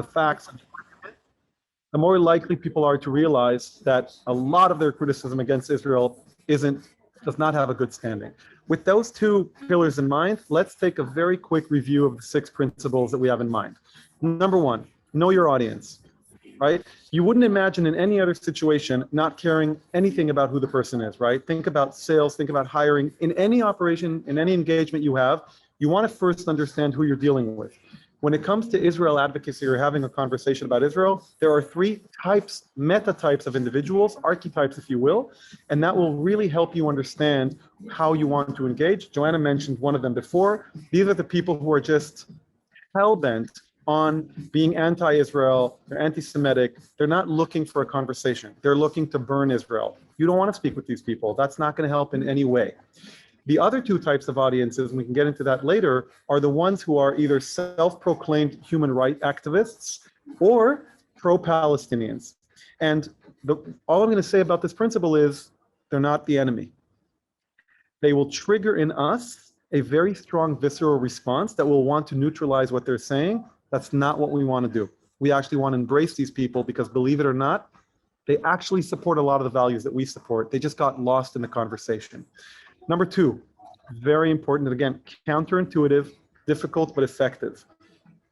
the facts, the more likely people are to realize that a lot of their criticism against Israel does not have a good standing. With those two pillars in mind, let's take a very quick review of the 6 principles that we have in mind. Number 1, know your audience, right? You wouldn't imagine in any other situation not caring anything about who the person is, right? Think about sales, think about hiring. In any operation, in any engagement you have, you want to first understand who you're dealing with. When it comes to Israel advocacy or having a conversation about Israel, there are 3 types, meta types of individuals, archetypes, if you will, and that will really help you understand how you want to engage. Joanna mentioned one of them before. These are the people who are just hell-bent on being anti-Israel, they're anti-Semitic, they're not looking for a conversation. They're looking to burn Israel. You don't want to speak with these people. That's not going to help in any way. The other 2 types of audiences, and we can get into that later, are the ones who are either self-proclaimed human rights activists or pro-Palestinians. And all I'm going to say about this principle is they're not the enemy. They will trigger in us a very strong visceral response that will want to neutralize what they're saying. That's not what we want to do. We actually want to embrace these people because, believe it or not, they actually support a lot of the values that we support. They just got lost in the conversation. Number 2, very important, and again, counterintuitive, difficult, but effective.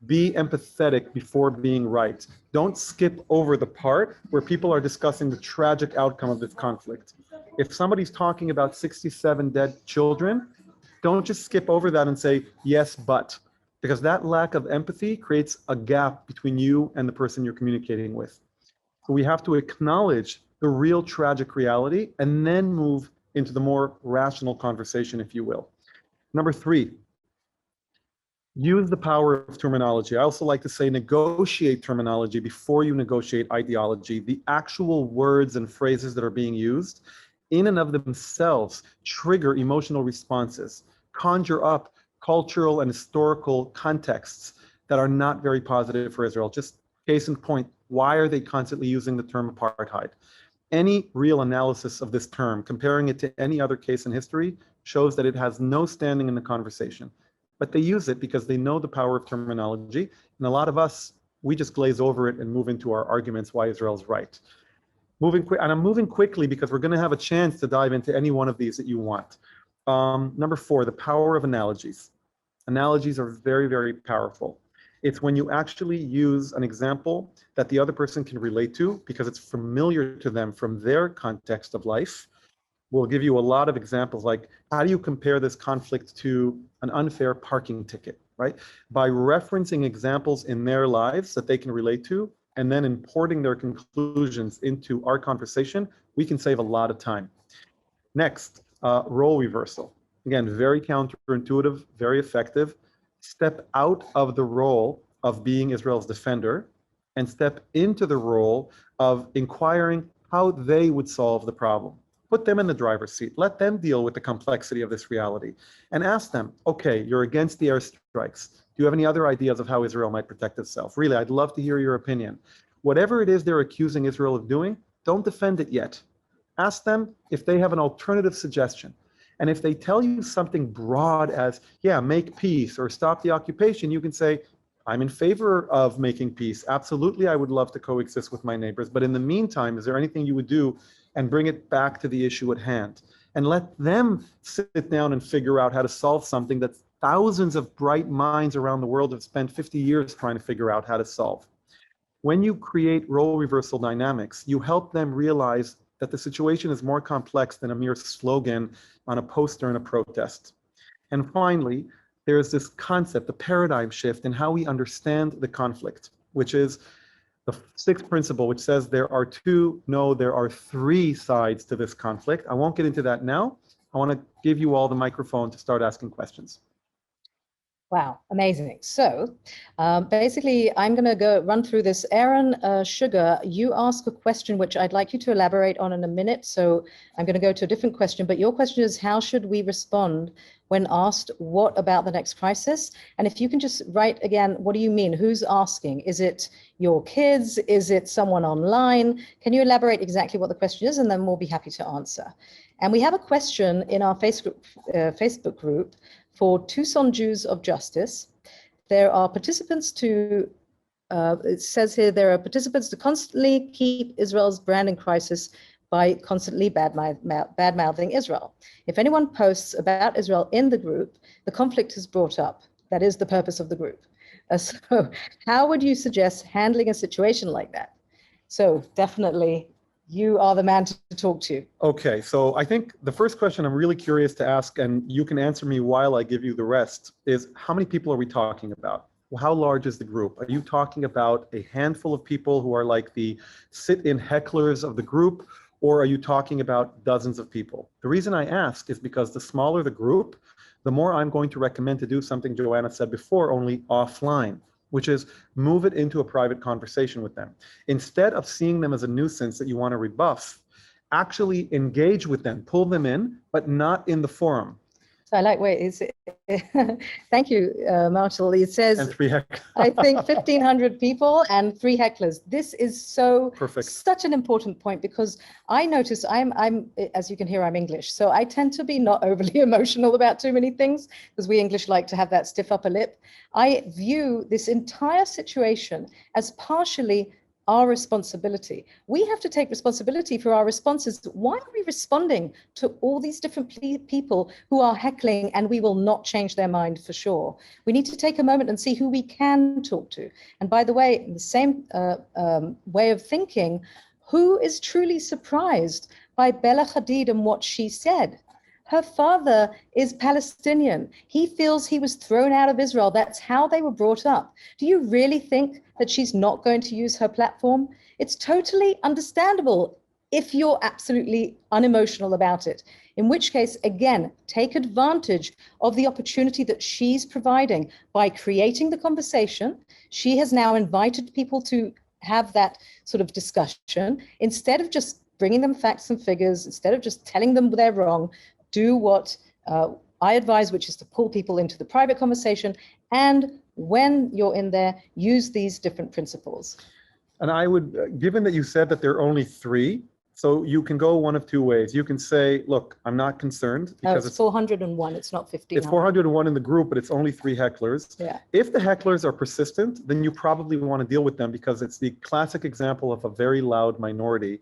Be empathetic before being right. Don't skip over the part where people are discussing the tragic outcome of this conflict. If somebody's talking about 67 dead children, don't just skip over that and say, yes, but, because that lack of empathy creates a gap between you and the person you're communicating with. So we have to acknowledge the real tragic reality and then move into the more rational conversation, if you will. Number 3, use the power of terminology. I also like to say negotiate terminology before you negotiate ideology. The actual words and phrases that are being used in and of themselves trigger emotional responses, conjure up cultural and historical contexts that are not very positive for Israel. Just case in point, why are they constantly using the term apartheid? Any real analysis of this term, comparing it to any other case in history, shows that it has no standing in the conversation. But they use it because they know the power of terminology. And a lot of us, we just glaze over it and move into our arguments why Israel's right. And I'm moving quickly because we're going to have a chance to dive into any one of these that you want. Number 4, the power of analogies. Analogies are very, very powerful. It's when you actually use an example that the other person can relate to because it's familiar to them from their context of life. We'll give you a lot of examples, like how do you compare this conflict to an unfair parking ticket, right? By referencing examples in their lives that they can relate to and then importing their conclusions into our conversation, we can save a lot of time. Next, role reversal. Again, very counterintuitive, very effective. Step out of the role of being Israel's defender and step into the role of inquiring how they would solve the problem. Put them in the driver's seat. Let them deal with the complexity of this reality and ask them, okay, you're against the airstrikes. Do you have any other ideas of how Israel might protect itself? Really, I'd love to hear your opinion. Whatever it is they're accusing Israel of doing, don't defend it yet. Ask them if they have an alternative suggestion. And if they tell you something broad as, yeah, make peace or stop the occupation, you can say, I'm in favor of making peace. Absolutely, I would love to coexist with my neighbors. But in the meantime, is there anything you would do, and bring it back to the issue at hand? And let them sit down and figure out how to solve something that thousands of bright minds around the world have spent 50 years trying to figure out how to solve. When you create role reversal dynamics, you help them realize that the situation is more complex than a mere slogan on a poster in a protest. And finally, there's this concept, the paradigm shift in how we understand the conflict, which is the 6th principle, which says there are 3 sides to this conflict. I won't get into that now. I want to give you all the microphone to start asking questions. Wow, amazing. So basically, I'm going to go run through this. Aaron Sugar, you ask a question which I'd like you to elaborate on in a minute. So I'm going to go to a different question. But your question is, how should we respond when asked, what about the next crisis? And if you can just write again, what do you mean? Who's asking? Is it your kids? Is it someone online? Can you elaborate exactly what the question is? And then we'll be happy to answer. And we have a question in our Facebook group for Tucson Jews of Justice. There are participants to it says here there are participants to constantly keep Israel's branding crisis by constantly bad-mouthing Israel. If anyone posts about Israel in the group, the conflict is brought up. That is the purpose of the group. So how would you suggest handling a situation like that? So definitely, you are the man to talk to. Okay, so I think the first question I'm really curious to ask, and you can answer me while I give you the rest, is how many people are we talking about? How large is the group? Are you talking about a handful of people who are like the sit-in hecklers of the group, or are you talking about dozens of people? The reason I ask is because the smaller the group, the more I'm going to recommend to do something Joanna said before, only offline, which is move it into a private conversation with them. Instead of seeing them as a nuisance that you want to rebuff, actually engage with them, pull them in, but not in the forum. So I like, wait, is it, thank you, Marshall. It says, And 3 hecklers. I think 1,500 people and 3 hecklers. This is so Perfect. Such an important point, because I notice I'm, as you can hear, I'm English. So I tend to be not overly emotional about too many things, because we English like to have that stiff upper lip. I view this entire situation as partially our responsibility. We have to take responsibility for our responses. Why are we responding to all these different people who are heckling and we will not change their mind for sure? We need to take a moment and see who we can talk to. And by the way, in the same way of thinking, who is truly surprised by Bella Hadid and what she said? Her father is Palestinian. He feels he was thrown out of Israel. That's how they were brought up. Do you really think that she's not going to use her platform? It's totally understandable if you're absolutely unemotional about it. In which case, again, take advantage of the opportunity that she's providing by creating the conversation. She has now invited people to have that sort of discussion. Instead of just bringing them facts and figures, instead of just telling them they're wrong, do what I advise, which is to pull people into the private conversation. And when you're in there, use these different principles. And I would, given that you said that there are only 3, so you can go one of 2 ways. You can say, look, I'm not concerned because it's 401, it's not 50. It's 401 in the group, but it's only 3 hecklers. Yeah. If the hecklers are persistent, then you probably want to deal with them because it's the classic example of a very loud minority.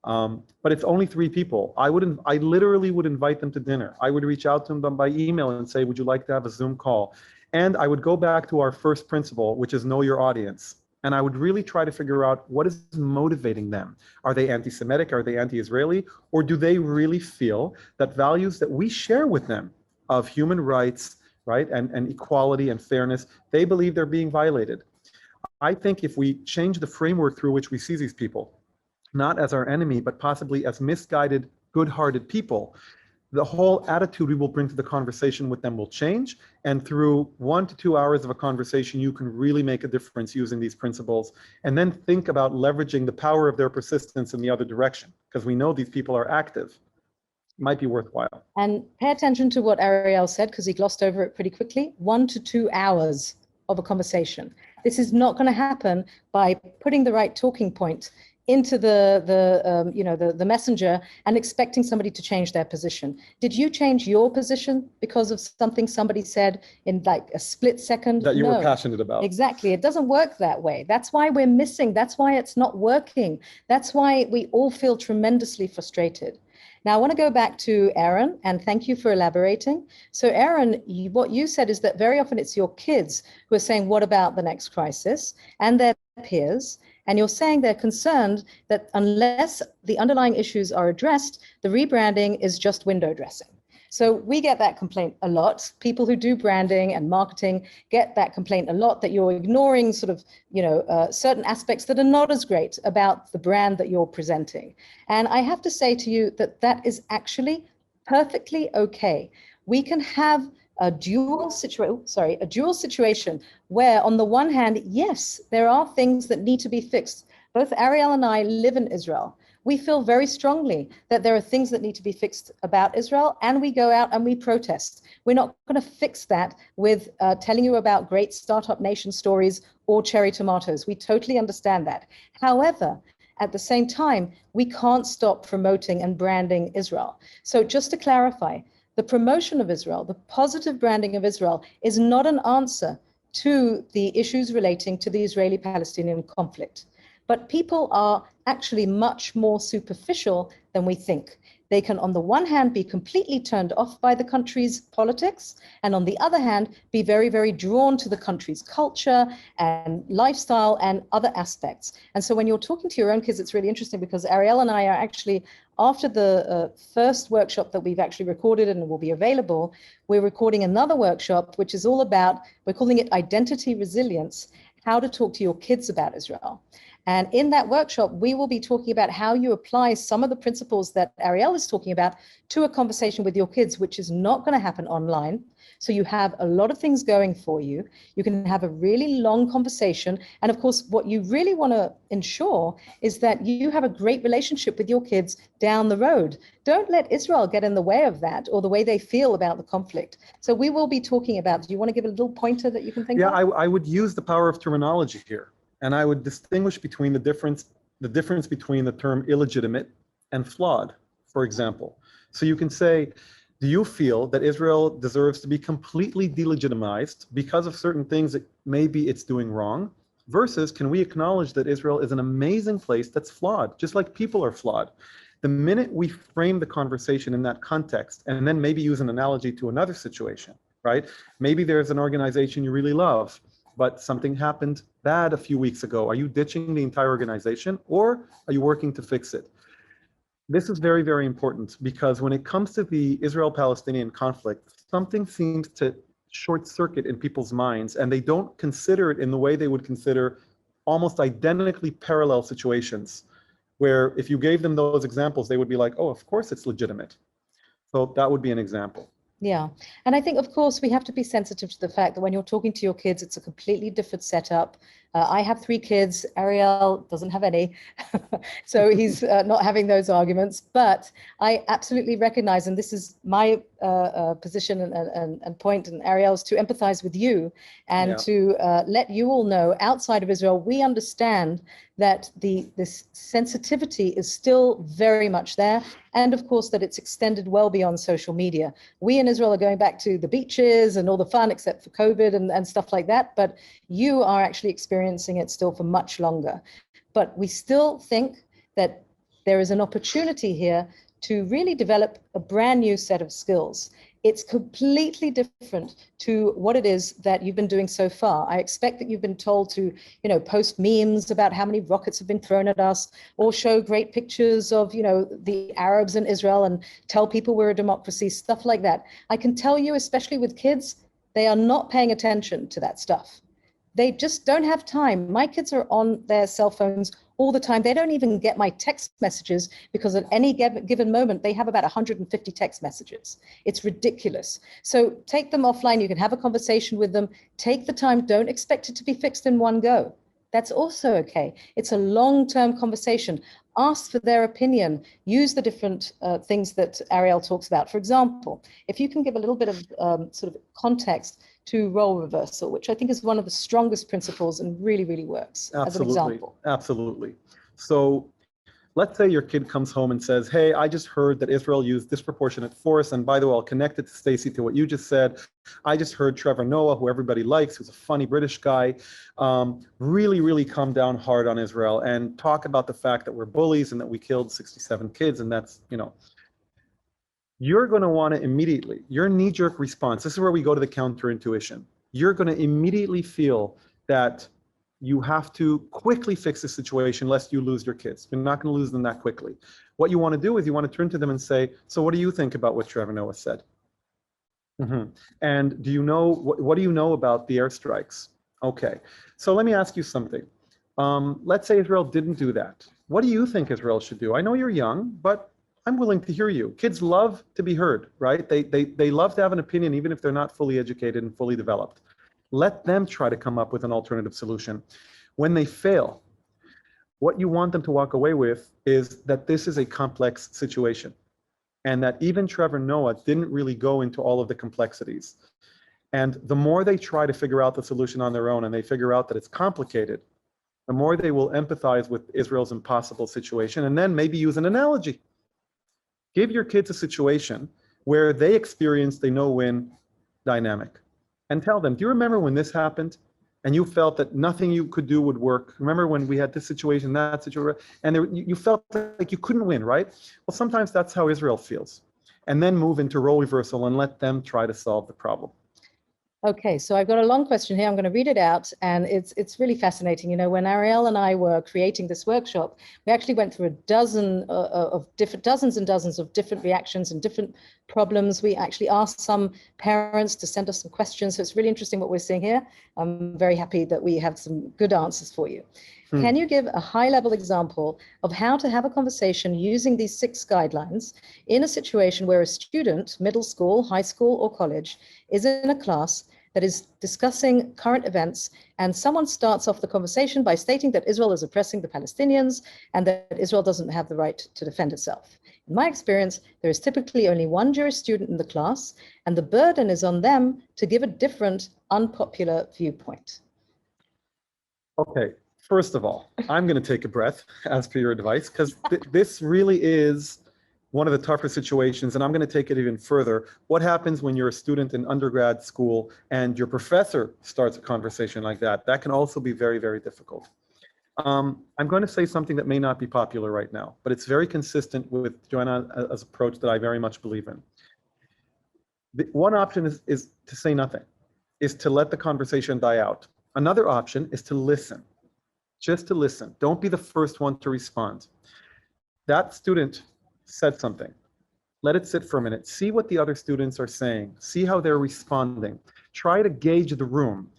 But it's only 3 people. I literally would invite them to dinner. I would reach out to them by email and say, would you like to have a Zoom call? And I would go back to our first principle, which is know your audience. And I would really try to figure out what is motivating them. Are they anti-Semitic? Are they anti-Israeli? Or do they really feel that values that we share with them of human rights, right, and equality and fairness, they believe they're being violated? I think if we change the framework through which we see these people, not as our enemy, but possibly as misguided, good-hearted people, the whole attitude we will bring to the conversation with them will change. And through 1 to 2 hours of a conversation, you can really make a difference using these principles. And then think about leveraging the power of their persistence in the other direction, because we know these people are active. It might be worthwhile. And pay attention to what Ariel said, because he glossed over it pretty quickly. 1 to 2 hours of a conversation. This is not going to happen by putting the right talking point into the messenger and expecting somebody to change their position. Did you change your position because of something somebody said in like a split second? That you were passionate about. Exactly. It doesn't work that way. That's why we're missing. That's why it's not working. That's why we all feel tremendously frustrated. Now, I want to go back to Aaron, and thank you for elaborating. So Aaron, what you said is that very often it's your kids who are saying, what about the next crisis? And their peers. And you're saying they're concerned that unless the underlying issues are addressed, the rebranding is just window dressing. So we get that complaint a lot. People who do branding and marketing get that complaint a lot, that you're ignoring sort of, certain aspects that are not as great about the brand that you're presenting. And I have to say to you that that is actually perfectly okay. We can have a dual situation where on the one hand, yes, there are things that need to be fixed. Both Ariel and I live in Israel. We feel very strongly that there are things that need to be fixed about Israel, and we go out and we protest. We're not going to fix that with telling you about great startup nation stories or cherry tomatoes. We totally understand that. However, at the same time, we can't stop promoting and branding Israel. So just to clarify, the promotion of Israel, the positive branding of Israel is not an answer to the issues relating to the Israeli-Palestinian conflict. But people are actually much more superficial than we think. They can, on the one hand, be completely turned off by the country's politics, and on the other hand, be very, very drawn to the country's culture and lifestyle and other aspects. And so when you're talking to your own kids, it's really interesting because Ariel and I are actually, after the first workshop that we've actually recorded and will be available, we're recording another workshop, which is all about, we're calling it Identity Resilience, how to talk to your kids about Israel. And in that workshop, we will be talking about how you apply some of the principles that Ariel is talking about to a conversation with your kids, which is not going to happen online. So you have a lot of things going for you. You can have a really long conversation. And of course, what you really want to ensure is that you have a great relationship with your kids down the road. Don't let Israel get in the way of that or the way they feel about the conflict. So we will be talking about, do you want to give a little pointer that you can think of? Yeah, I would use the power of terminology here. And I would distinguish between the difference between the term illegitimate and flawed, for example. So you can say, do you feel that Israel deserves to be completely delegitimized because of certain things that maybe it's doing wrong? Versus, can we acknowledge that Israel is an amazing place that's flawed, just like people are flawed? The minute we frame the conversation in that context, and then maybe use an analogy to another situation, right? Maybe there's an organization you really love, but something happened bad a few weeks ago. Are you ditching the entire organization, or are you working to fix it? This is very, very important, because when it comes to the Israel-Palestinian conflict, something seems to short circuit in people's minds, and they don't consider it in the way they would consider almost identically parallel situations, where if you gave them those examples, they would be like, oh, of course it's legitimate. So that would be an example. Yeah. And I think, of course, we have to be sensitive to the fact that when you're talking to your kids, it's a completely different setup. I have 3 kids. Ariel doesn't have any. So he's not having those arguments. But I absolutely recognize, and this is my position and point, and Ariel's, to empathize with you and to let you all know, outside of Israel, we understand that this sensitivity is still very much there. And of course, that it's extended well beyond social media. We in Israel are going back to the beaches and all the fun, except for COVID and stuff like that. But you are actually experiencing it still for much longer. But we still think that there is an opportunity here to really develop a brand new set of skills. It's completely different to what it is that you've been doing so far. I expect that you've been told to, post memes about how many rockets have been thrown at us, or show great pictures of, the Arabs in Israel and tell people we're a democracy, stuff like that. I can tell you, especially with kids, they are not paying attention to that stuff. They just don't have time. My kids are on their cell phones all the time. They don't even get my text messages, because at any given moment, they have about 150 text messages. It's ridiculous. So take them offline. You can have a conversation with them. Take the time. Don't expect it to be fixed in one go. That's also okay. It's a long-term conversation. Ask for their opinion. Use the different things that Ariel talks about. For example, if you can give a little bit of sort of context to role reversal, which I think is one of the strongest principles and really, really works. Absolutely. As an example. Absolutely. So let's say your kid comes home and says, hey, I just heard that Israel used disproportionate force. And by the way, I'll connect it to Stacey, to what you just said. I just heard Trevor Noah, who everybody likes, who's a funny British guy, really, really come down hard on Israel and talk about the fact that we're bullies and that we killed 67 kids. And that's, you're going to want to immediately, your knee-jerk response, this is where we go to the counterintuition. You're going to immediately feel that you have to quickly fix the situation lest you lose your kids. You're not going to lose them that quickly. What you want to do is you want to turn to them and say, so what do you think about what Trevor Noah said? And do you know, what do you know about the airstrikes? Okay, so let me ask you something. Let's say Israel didn't do that. What do you think Israel should do? I know you're young, but I'm willing to hear you. Kids love to be heard, right? They love to have an opinion, even if they're not fully educated and fully developed. Let them try to come up with an alternative solution. When they fail, what you want them to walk away with is that this is a complex situation, and that even Trevor Noah didn't really go into all of the complexities. And the more they try to figure out the solution on their own and they figure out that it's complicated, the more they will empathize with Israel's impossible situation, and then maybe use an analogy. Give your kids a situation where they experienced a no-win dynamic. and tell them, do you remember when this happened? And you felt that nothing you could do would work. Remember when we had this situation, that situation, and you felt like you couldn't win, right? Well, sometimes that's how Israel feels. And then move into role reversal and let them try to solve the problem. Okay, so I've got a long question here. I'm going to read it out, and it's really fascinating. You know, when Ariel and I were creating this workshop, we actually went through dozens and dozens of different reactions and different problems. We actually asked some parents to send us some questions. So it's really interesting what we're seeing here. I'm very happy that we have some good answers for you. Can you give a high-level example of how to have a conversation using these 6 guidelines in a situation where a student, middle school, high school, or college, is in a class that is discussing current events, and someone starts off the conversation by stating that Israel is oppressing the Palestinians and that Israel doesn't have the right to defend itself? In my experience, there is typically only one Jewish student in the class, and the burden is on them to give a different, unpopular viewpoint. Okay, first of all, I'm going to take a breath as per your advice, because this really is one of the tougher situations, and I'm going to take it even further. What happens when you're a student in undergrad school and your professor starts a conversation like that? That can also be very, very difficult. I'm going to say something that may not be popular right now, but it's very consistent with Joanna's approach that I very much believe in. One option is to say nothing, is to let the conversation die out. Another option is to listen, just to listen. Don't be the first one to respond. That student said something. Let it sit for a minute. See what the other students are saying. See how they're responding. Try to gauge the room.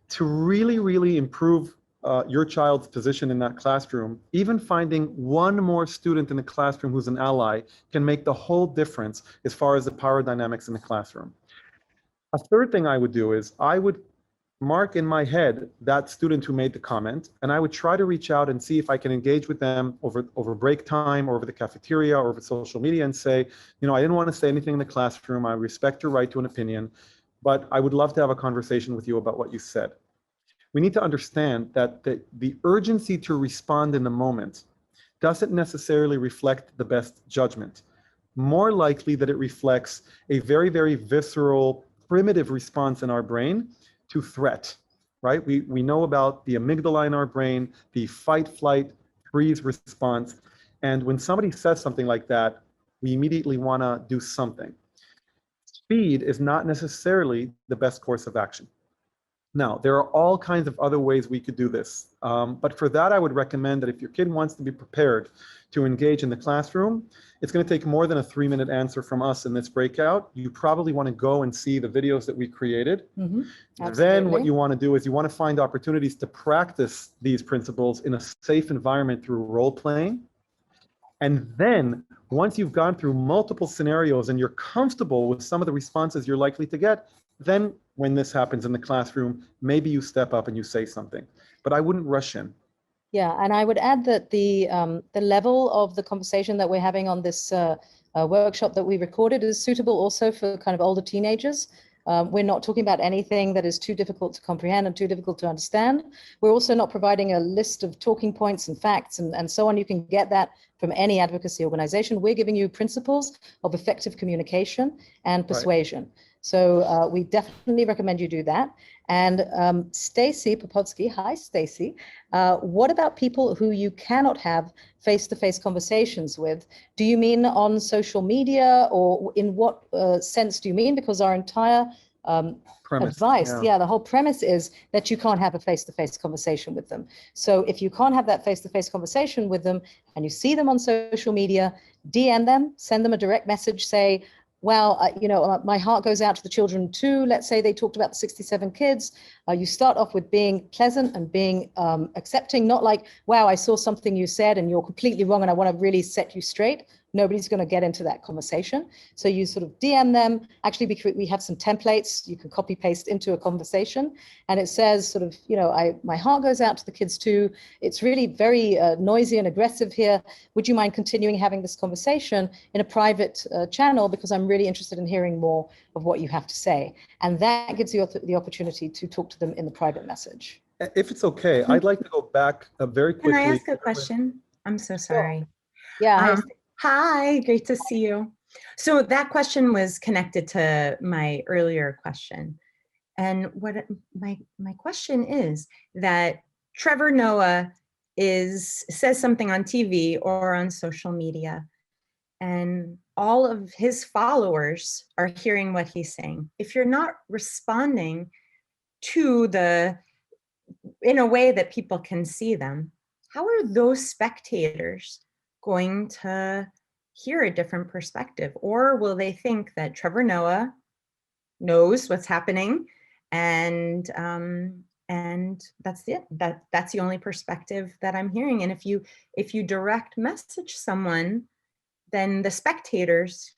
To really, really improve your child's position in that classroom, even finding one more student in the classroom who's an ally can make the whole difference as far as the power dynamics in the classroom. A third thing I would do is I would mark in my head that student who made the comment, and I would try to reach out and see if I can engage with them over break time or over the cafeteria or over social media and say, you know, I didn't want to say anything in the classroom. I respect your right to an opinion, but I would love to have a conversation with you about what you said. We need to understand that the urgency to respond in the moment doesn't necessarily reflect the best judgment. More likely that it reflects a very, very visceral, primitive response in our brain to threat, right? We know about the amygdala in our brain, the fight, flight, freeze response. And when somebody says something like that, we immediately want to do something. Speed is not necessarily the best course of action. Now, there are all kinds of other ways we could do this. But for that, I would recommend that if your kid wants to be prepared to engage in the classroom, it's going to take more than a 3-minute answer from us in this breakout. You probably want to go and see the videos that we created. Then what you want to do is you want to find opportunities to practice these principles in a safe environment through role playing. And then once you've gone through multiple scenarios and you're comfortable with some of the responses you're likely to get, then when this happens in the classroom, maybe you step up and you say something, but I wouldn't rush in. Yeah, and I would add that the level of the conversation that we're having on this workshop that we recorded is suitable also for kind of older teenagers. We're not talking about anything that is too difficult to comprehend and too difficult to understand. We're also not providing a list of talking points and facts and so on. You can get that from any advocacy organization. We're giving you principles of effective communication and persuasion. Right. So we definitely recommend you do that. And Stacy Popodsky, hi Stacy. What about people who you cannot have face-to-face conversations with? Do you mean on social media, or in what sense do you mean? Because our entire advice, the whole premise is that you can't have a face-to-face conversation with them. So if you can't have that face-to-face conversation with them and you see them on social media, DM them, send them a direct message, say, well, you know, my heart goes out to the children too. Let's say they talked about the 67 kids. You start off with being pleasant and being accepting, not like, wow, I saw something you said and you're completely wrong and I want to really set you straight. Nobody's going to get into that conversation. So you sort of DM them. Actually, we have some templates you can copy paste into a conversation. And it says sort of, you know, my heart goes out to the kids too. It's really very noisy and aggressive here. Would you mind continuing having this conversation in a private channel? Because I'm really interested in hearing more of what you have to say. And that gives you the opportunity to talk to them in the private message. If it's okay, I'd like to go back very quickly. Can I ask a question? I'm so sorry. Yeah. Hi, great to see you. So that question was connected to my earlier question. And what my question is that Trevor Noah says something on TV or on social media, and all of his followers are hearing what he's saying. If you're not responding to in a way that people can see them, how are those spectators going to hear a different perspective? Or will they think that Trevor Noah knows what's happening, and that's it? That's the only perspective that I'm hearing. And if you direct message someone, then the spectators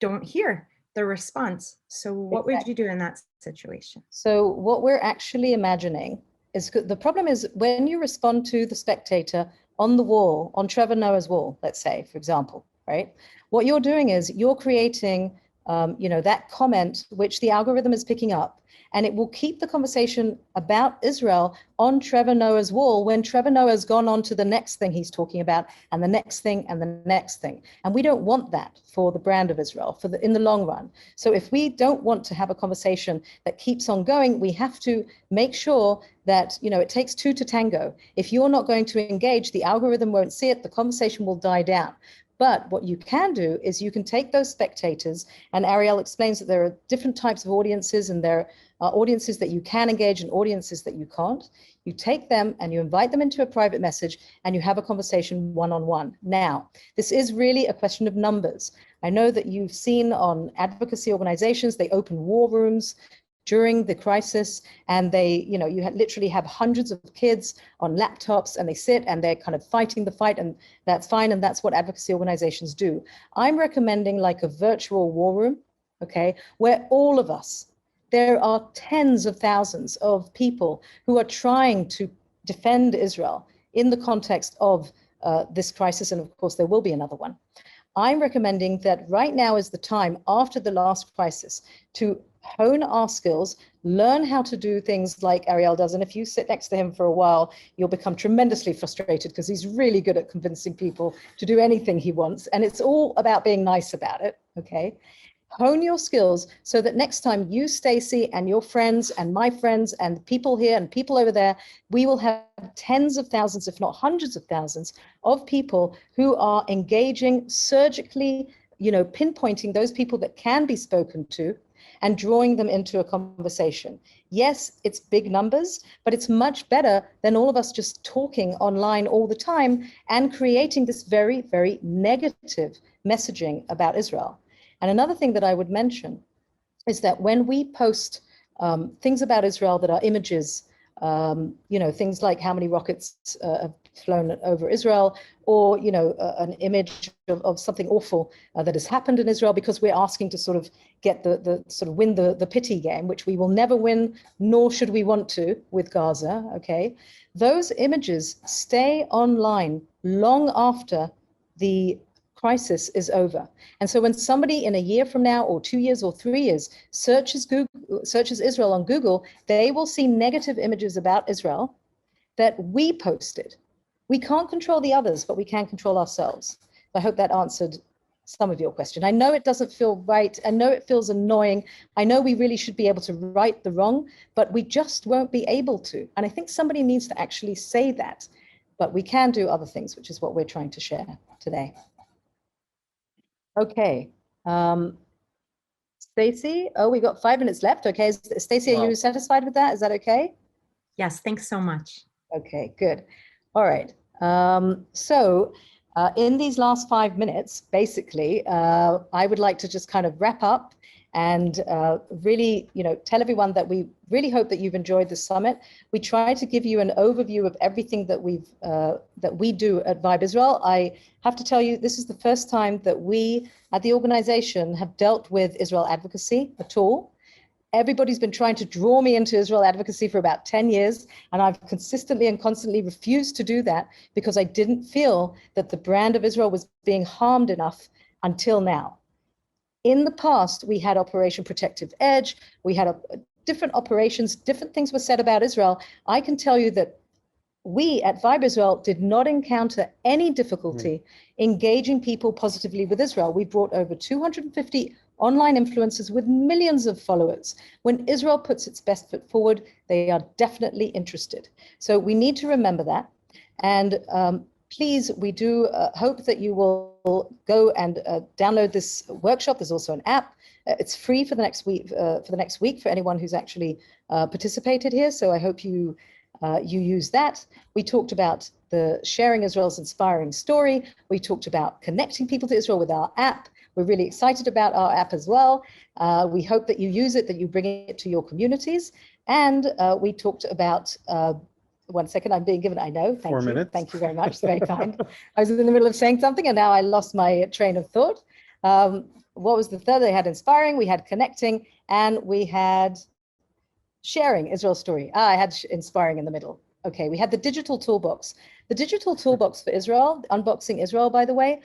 don't hear the response. So what would you do in that situation? So what we're actually imagining is, the problem is when you respond to the spectator on the wall, on Trevor Noah's wall, let's say, for example, right? What you're doing is you're creating, that comment which the algorithm is picking up, and it will keep the conversation about Israel on Trevor Noah's wall when Trevor Noah's gone on to the next thing he's talking about, and the next thing, and the next thing. And we don't want that for the brand of Israel in the long run. So if we don't want to have a conversation that keeps on going, we have to make sure that, it takes two to tango. If you're not going to engage, the algorithm won't see it, the conversation will die down. But what you can do is you can take those spectators, and Ariel explains that there are different types of audiences, and there are audiences that you can engage and audiences that you can't. You take them and you invite them into a private message, and you have a conversation one-on-one. Now, this is really a question of numbers. I know that you've seen on advocacy organizations, they open war rooms during the crisis, and they, you literally have hundreds of kids on laptops, and they sit and they're kind of fighting the fight, and that's fine, and that's what advocacy organizations do. I'm recommending like a virtual war room, okay, where all of us, there are tens of thousands of people who are trying to defend Israel in the context of this crisis, and of course there will be another one. I'm recommending that right now is the time after the last crisis to hone our skills, learn how to do things like Ariel does. And if you sit next to him for a while, you'll become tremendously frustrated because he's really good at convincing people to do anything he wants. And it's all about being nice about it, okay? Hone your skills so that next time you, Stacey, and your friends and my friends and people here and people over there, we will have tens of thousands, if not hundreds of thousands of people who are engaging surgically, pinpointing those people that can be spoken to and drawing them into a conversation. Yes, it's big numbers, but it's much better than all of us just talking online all the time and creating this very, very negative messaging about Israel. And another thing that I would mention is that when we post things about Israel that are images, things like how many rockets have flown over Israel, or, an image of something awful that has happened in Israel, because we're asking to sort of get win the pity game, which we will never win, nor should we want to with Gaza, okay? Those images stay online long after the crisis is over. And so when somebody in a year from now, or 2 years or 3 years, searches Israel on Google, they will see negative images about Israel that we posted. We can't control the others, but we can control ourselves. I hope that answered some of your question. I know it doesn't feel right. I know it feels annoying. I know we really should be able to right the wrong, but we just won't be able to. And I think somebody needs to actually say that, but we can do other things, which is what we're trying to share today. Okay. Stacey, we got 5 minutes left. Okay. Stacey, are you satisfied with that? Is that okay? Yes, thanks so much. Okay, good. All right. In these last 5 minutes, basically, I would like to just kind of wrap up and really, tell everyone that we really hope that you've enjoyed the summit. We try to give you an overview of everything that we do at Vibe Israel. I have to tell you, this is the first time that we at the organization have dealt with Israel advocacy at all. Everybody's been trying to draw me into Israel advocacy for about 10 years, and I've consistently and constantly refused to do that because I didn't feel that the brand of Israel was being harmed enough until now. In the past, we had Operation Protective Edge, we had different operations, different things were said about Israel. I can tell you that we at Vibe Israel did not encounter any difficulty engaging people positively with Israel. We brought over 250 online influencers with millions of followers. When Israel puts its best foot forward, they are definitely interested. So we need to remember that. And please, we do hope that you will go and download this workshop. There's also an app. It's free for the next week for anyone who's actually participated here. So I hope you use that. We talked about the sharing Israel's inspiring story. We talked about connecting people to Israel with our app. We're really excited about our app as well. We hope that you use it, that you bring it to your communities. And we talked about, 1 second, I'm being given, I know, thank 4 you. minutes. Thank you very much, very kind. I was in the middle of saying something and now I lost my train of thought. What was the third? They had inspiring, we had connecting, and we had sharing Israel's story. I had inspiring in the middle. Okay, we had the digital toolbox. The digital toolbox for Israel, Unboxing Israel, by the way,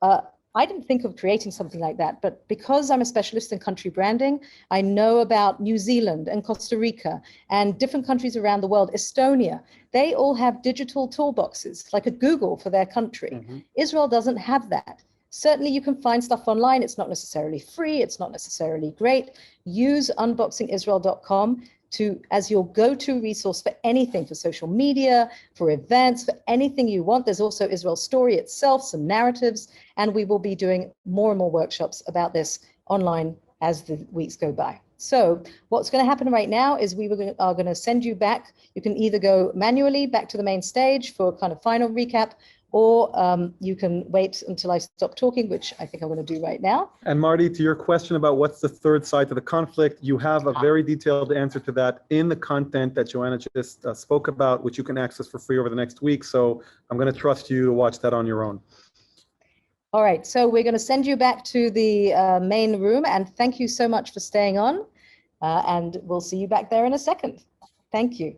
I didn't think of creating something like that, but because I'm a specialist in country branding, I know about New Zealand and Costa Rica and different countries around the world, Estonia. They all have digital toolboxes, like a Google for their country. Mm-hmm. Israel doesn't have that. Certainly you can find stuff online. It's not necessarily free. It's not necessarily great. Use unboxingisrael.com as your go-to resource for anything, for social media, for events, for anything you want. There's also Israel's story itself, some narratives, and we will be doing more and more workshops about this online as the weeks go by. So what's going to happen right now is we are going to send you back. You can either go manually back to the main stage for a kind of final recap, or you can wait until I stop talking, which I think I'm going to do right now. And Marty, to your question about what's the third side to the conflict, you have a very detailed answer to that in the content that Joanna just spoke about, which you can access for free over the next week. So I'm going to trust you to watch that on your own. All right, so we're going to send you back to the main room, and thank you so much for staying on. And we'll see you back there in a second. Thank you.